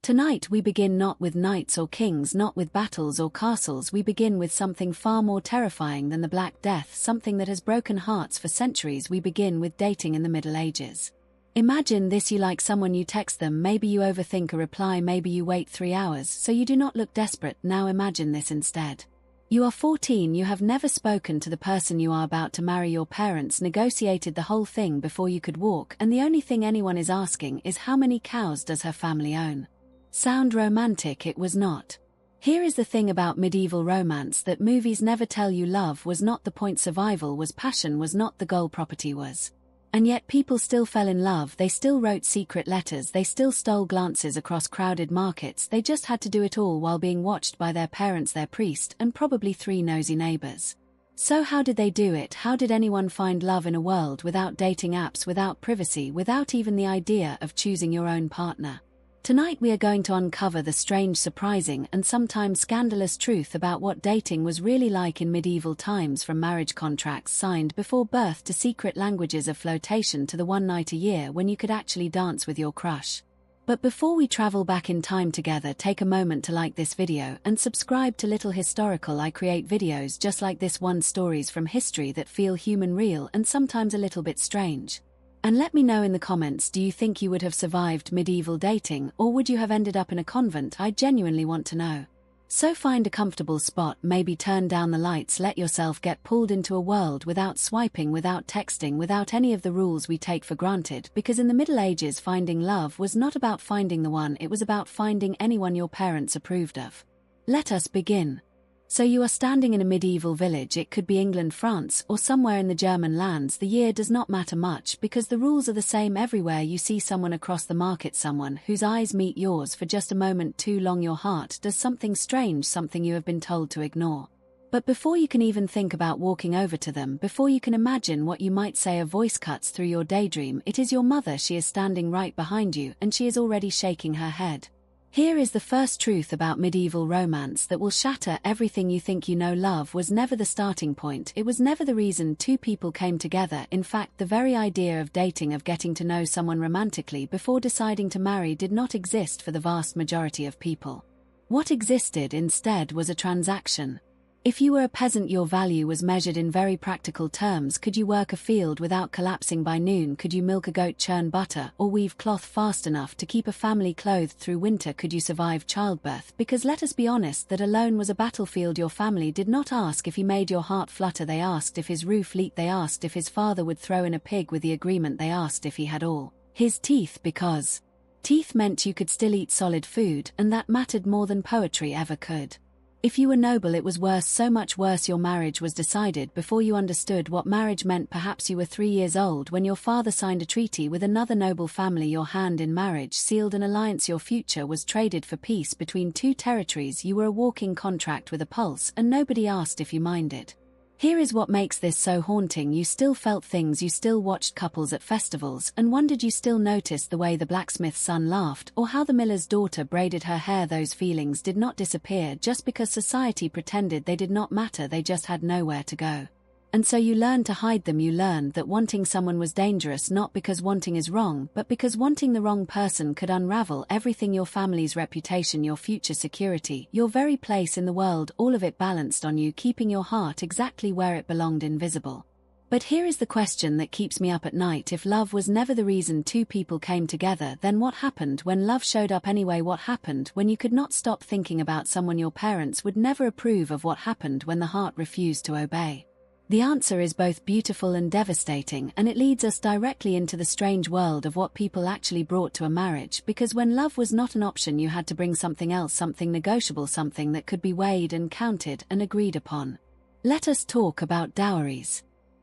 Tonight we begin not with knights or kings, not with battles or castles, we begin with something far more terrifying than the Black Death, something that has broken hearts for centuries. We begin with dating in the Middle Ages. Imagine this: you like someone, you text them, maybe you overthink a reply, maybe you wait 3 hours so you do not look desperate. Now imagine this instead. You are 14, you have never spoken to the person you are about to marry, your parents negotiated the whole thing before you could walk, and the only thing anyone is asking is how many cows does her family own. Sound romantic? It was not. Here is the thing about medieval romance that movies never tell you: love was not the point, survival was, passion was not the goal, property was. And yet people still fell in love, they still wrote secret letters, they still stole glances across crowded markets, they just had to do it all while being watched by their parents, their priest, and probably 3 nosy neighbors. So how did they do it? How did anyone find love in a world without dating apps, without privacy, without even the idea of choosing your own partner? Tonight we are going to uncover the strange, surprising, and sometimes scandalous truth about what dating was really like in medieval times, from marriage contracts signed before birth to secret languages of flirtation to the one night a year when you could actually dance with your crush. But before we travel back in time together, take a moment to like this video and subscribe to Little Historical. I create videos just like this one, stories from history that feel human, real, and sometimes a little bit strange. And let me know in the comments, do you think you would have survived medieval dating, or would you have ended up in a convent? I genuinely want to know. So find a comfortable spot, maybe turn down the lights, let yourself get pulled into a world without swiping, without texting, without any of the rules we take for granted, because in the Middle Ages finding love was not about finding the one, it was about finding anyone your parents approved of. Let us begin. So you are standing in a medieval village, it could be England, France, or somewhere in the German lands. The year does not matter much because the rules are the same everywhere. You see someone across the market, someone whose eyes meet yours for just a moment too long. Your heart does something strange, something you have been told to ignore. But before you can even think about walking over to them, before you can imagine what you might say, a voice cuts through your daydream. It is your mother. She is standing right behind you, and she is already shaking her head. Here is the first truth about medieval romance that will shatter everything you think you know. Love was never the starting point, it was never the reason 2 people came together. In fact, the very idea of dating, of getting to know someone romantically before deciding to marry, did not exist for the vast majority of people. What existed instead was a transaction. If you were a peasant, your value was measured in very practical terms. Could you work a field without collapsing by noon? Could you milk a goat, churn butter, or weave cloth fast enough to keep a family clothed through winter? Could you survive childbirth? Because let us be honest, that alone was a battlefield. Your family did not ask if he made your heart flutter, they asked if his roof leaked, they asked if his father would throw in a pig with the agreement, they asked if he had all his teeth, because teeth meant you could still eat solid food, and that mattered more than poetry ever could. If you were noble, it was worse, so much worse. Your marriage was decided before you understood what marriage meant. Perhaps you were 3 years old when your father signed a treaty with another noble family. Your hand in marriage sealed an alliance. Your future was traded for peace between 2 territories. You were a walking contract with a pulse, and nobody asked if you minded. Here is what makes this so haunting: you still felt things, you still watched couples at festivals and wondered, you still noticed the way the blacksmith's son laughed or how the miller's daughter braided her hair. Those feelings did not disappear just because society pretended they did not matter, they just had nowhere to go. And so you learned to hide them. You learned that wanting someone was dangerous, not because wanting is wrong, but because wanting the wrong person could unravel everything: your family's reputation, your future security, your very place in the world, all of it balanced on you, keeping your heart exactly where it belonged, invisible. But here is the question that keeps me up at night: if love was never the reason 2 people came together, then what happened when love showed up anyway? What happened when you could not stop thinking about someone your parents would never approve of? What happened when the heart refused to obey? The answer is both beautiful and devastating, and it leads us directly into the strange world of what people actually brought to a marriage, because when love was not an option, you had to bring something else, something negotiable, something that could be weighed and counted and agreed upon. Let us talk about dowries.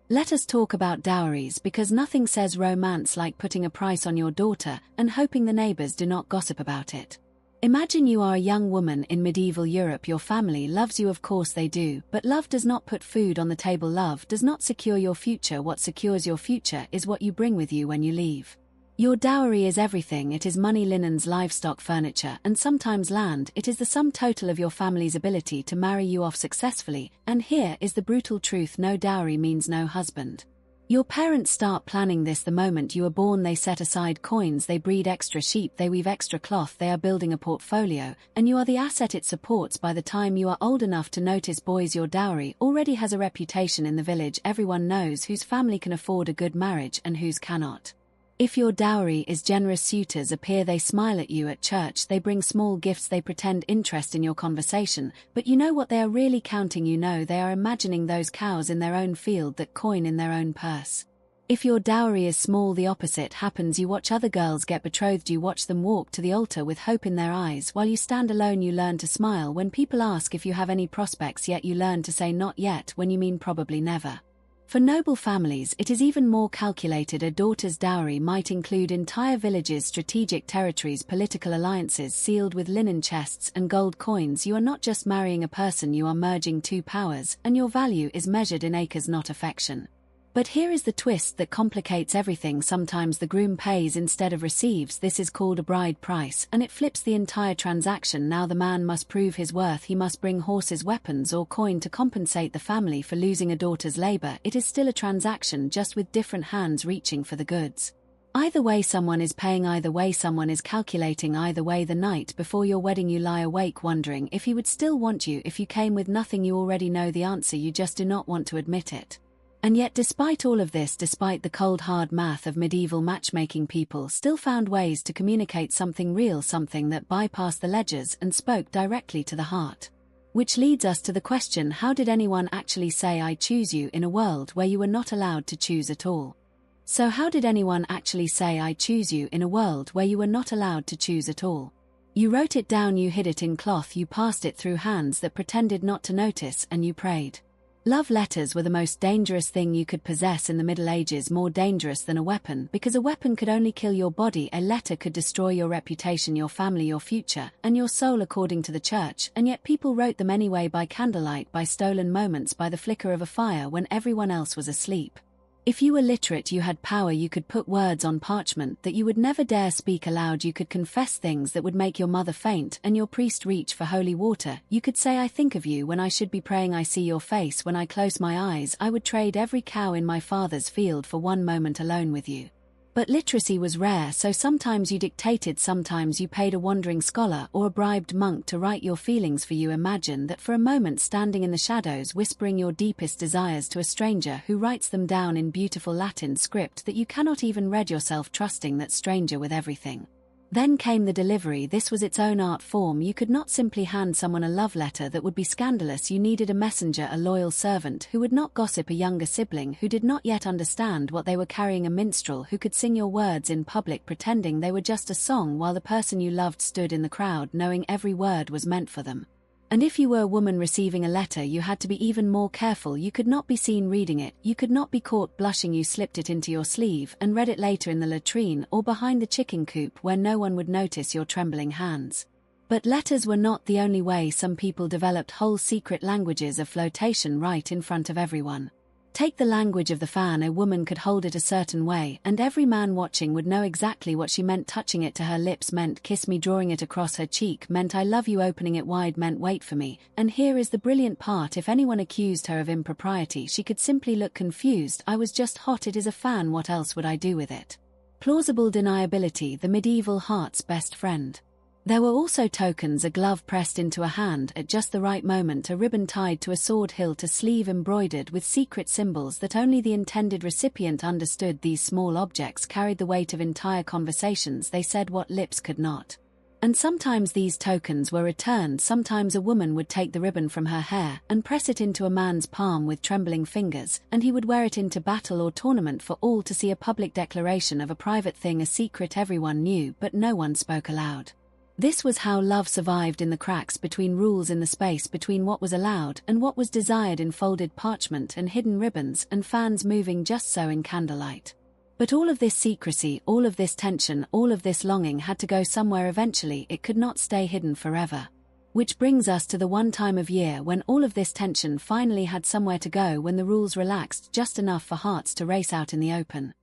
Let us talk about dowries, because nothing says romance like putting a price on your daughter and hoping the neighbors do not gossip about it. Imagine you are a young woman in medieval Europe. Your family loves you, of course they do, but love does not put food on the table. Love does not secure your future. What secures your future is what you bring with you when you leave. Your dowry is everything. It is money, linens, livestock, furniture, and sometimes land. It is the sum total of your family's ability to marry you off successfully, and here is the brutal truth: no dowry means no husband. Your parents start planning this the moment you are born. They set aside coins, they breed extra sheep, they weave extra cloth, they are building a portfolio, and you are the asset it supports. By the time you are old enough to notice boys, your dowry already has a reputation in the village. Everyone knows whose family can afford a good marriage and whose cannot. If your dowry is generous, suitors appear, they smile at you at church, they bring small gifts, they pretend interest in your conversation, but you know what they are really counting. You know they are imagining those cows in their own field, that coin in their own purse. If your dowry is small, the opposite happens. You watch other girls get betrothed, you watch them walk to the altar with hope in their eyes. While you stand alone, you learn to smile when people ask if you have any prospects, yet you learn to say not yet when you mean probably never. For noble families, it is even more calculated. A daughter's dowry might include entire villages, strategic territories, political alliances sealed with linen chests and gold coins. You are not just marrying a person, you are merging two powers, and your value is measured in acres, not affection. But here is the twist that complicates everything. Sometimes the groom pays instead of receives. This is called a bride price, and it flips the entire transaction. Now the man must prove his worth. He must bring horses, weapons, or coin to compensate the family for losing a daughter's labor. It is still a transaction, just with different hands reaching for the goods. Either way someone is paying, either way someone is calculating, either way the night before your wedding you lie awake wondering if he would still want you if you came with nothing. You already know the answer, you just do not want to admit it. And yet despite all of this, despite the cold hard math of medieval matchmaking, people still found ways to communicate something real, something that bypassed the ledgers and spoke directly to the heart. Which leads us to the question, how did anyone actually say I choose you in a world where you were not allowed to choose at all? So how did anyone actually say I choose you in a world where you were not allowed to choose at all? You wrote it down, you hid it in cloth, you passed it through hands that pretended not to notice, and you prayed. Love letters were the most dangerous thing you could possess in the Middle Ages, more dangerous than a weapon, because a weapon could only kill your body, a letter could destroy your reputation, your family, your future, and your soul according to the church, and yet people wrote them anyway, by candlelight, by stolen moments, by the flicker of a fire when everyone else was asleep. If you were literate, you had power, you could put words on parchment that you would never dare speak aloud, you could confess things that would make your mother faint and your priest reach for holy water, you could say I think of you when I should be praying, I see your face when I close my eyes, I would trade every cow in my father's field for one moment alone with you. But literacy was rare, so sometimes you dictated, sometimes you paid a wandering scholar or a bribed monk to write your feelings for you. Imagine that for a moment, standing in the shadows, whispering your deepest desires to a stranger who writes them down in beautiful Latin script that you cannot even read yourself, trusting that stranger with everything. Then came the delivery. This was its own art form. You could not simply hand someone a love letter that would be scandalous. You needed a messenger, a loyal servant who would not gossip, a younger sibling who did not yet understand what they were carrying, a minstrel who could sing your words in public pretending they were just a song, while the person you loved stood in the crowd knowing every word was meant for them. And if you were a woman receiving a letter, you had to be even more careful. You could not be seen reading it, you could not be caught blushing. You slipped it into your sleeve and read it later in the latrine or behind the chicken coop where no one would notice your trembling hands. But letters were not the only way. Some people developed whole secret languages of flirtation right in front of everyone. Take the language of the fan. A woman could hold it a certain way, and every man watching would know exactly what she meant. Touching it to her lips meant kiss me, drawing it across her cheek meant I love you, opening it wide meant wait for me. And here is the brilliant part, if anyone accused her of impropriety, she could simply look confused. I was just hot, it is a fan, what else would I do with it? Plausible deniability, the medieval heart's best friend. There were also tokens, a glove pressed into a hand at just the right moment, a ribbon tied to a sword hilt, a sleeve embroidered with secret symbols that only the intended recipient understood. These small objects carried the weight of entire conversations, they said what lips could not. And sometimes these tokens were returned. Sometimes a woman would take the ribbon from her hair and press it into a man's palm with trembling fingers, and he would wear it into battle or tournament for all to see, a public declaration of a private thing, a secret everyone knew but no one spoke aloud. This was how love survived, in the cracks between rules, in the space between what was allowed and what was desired, in folded parchment and hidden ribbons and fans moving just so in candlelight. But all of this secrecy, all of this tension, all of this longing had to go somewhere eventually. It could not stay hidden forever. Which brings us to the one time of year when all of this tension finally had somewhere to go, when the rules relaxed just enough for hearts to race out in the open.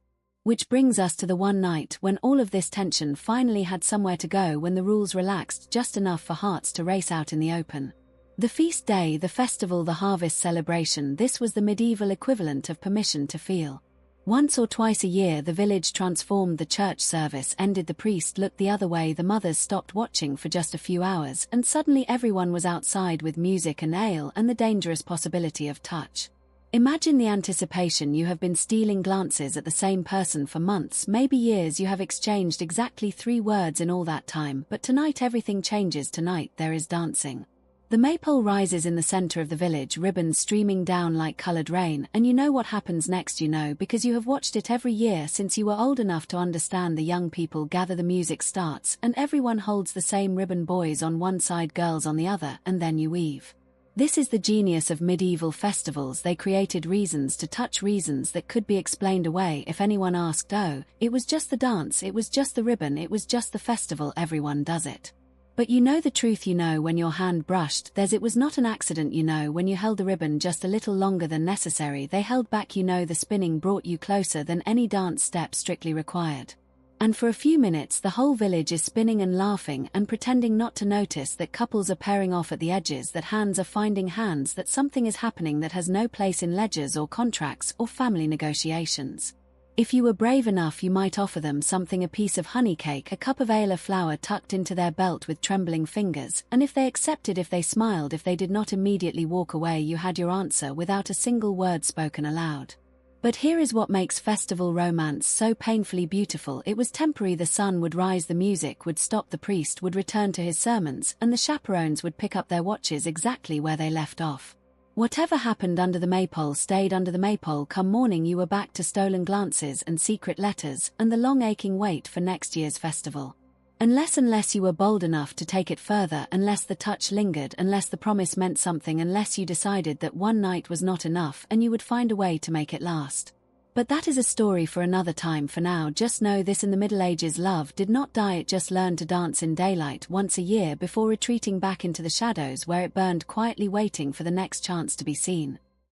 Which brings us to the one night when all of this tension finally had somewhere to go, when the rules relaxed just enough for hearts to race out in the open. The feast day, the festival, the harvest celebration, this was the medieval equivalent of permission to feel. Once or twice a year the village transformed, the church service ended, the priest looked the other way, the mothers stopped watching for just a few hours, and suddenly everyone was outside with music and ale and the dangerous possibility of touch. Imagine the anticipation. You have been stealing glances at the same person for months, maybe years. You have exchanged exactly 3 words in all that time, but tonight everything changes. Tonight there is dancing. The maypole rises in the center of the village, ribbons streaming down like colored rain, and you know what happens next. You know because you have watched it every year since you were old enough to understand. The young people gather, the music starts, and everyone holds the same ribbon, boys on one side, girls on the other, and then you weave. This is the genius of medieval festivals. They created reasons to touch, reasons that could be explained away if anyone asked. Oh, it was just the dance, it was just the ribbon, it was just the festival, everyone does it. But you know the truth. You know when your hand brushed theirs, it was not an accident. You know when you held the ribbon just a little longer than necessary, they held back. You know the spinning brought you closer than any dance step strictly required. And for a few minutes the whole village is spinning and laughing and pretending not to notice that couples are pairing off at the edges, that hands are finding hands, that something is happening that has no place in ledgers or contracts or family negotiations. If you were brave enough, you might offer them something, a piece of honey cake, a cup of ale, a flower tucked into their belt with trembling fingers, and if they accepted, if they smiled, if they did not immediately walk away, you had your answer without a single word spoken aloud. But here is what makes festival romance so painfully beautiful. It was temporary. The sun would rise, the music would stop, the priest would return to his sermons, and the chaperones would pick up their watches exactly where they left off. Whatever happened under the maypole stayed under the maypole. Come morning you were back to stolen glances and secret letters and the long aching wait for next year's festival. Unless you were bold enough to take it further, unless the touch lingered, unless the promise meant something, unless you decided that one night was not enough and you would find a way to make it last. But that is a story for another time. For now, just know this: in the Middle Ages love did not die, it just learned to dance in daylight once a year before retreating back into the shadows where it burned quietly, waiting for the next chance to be seen.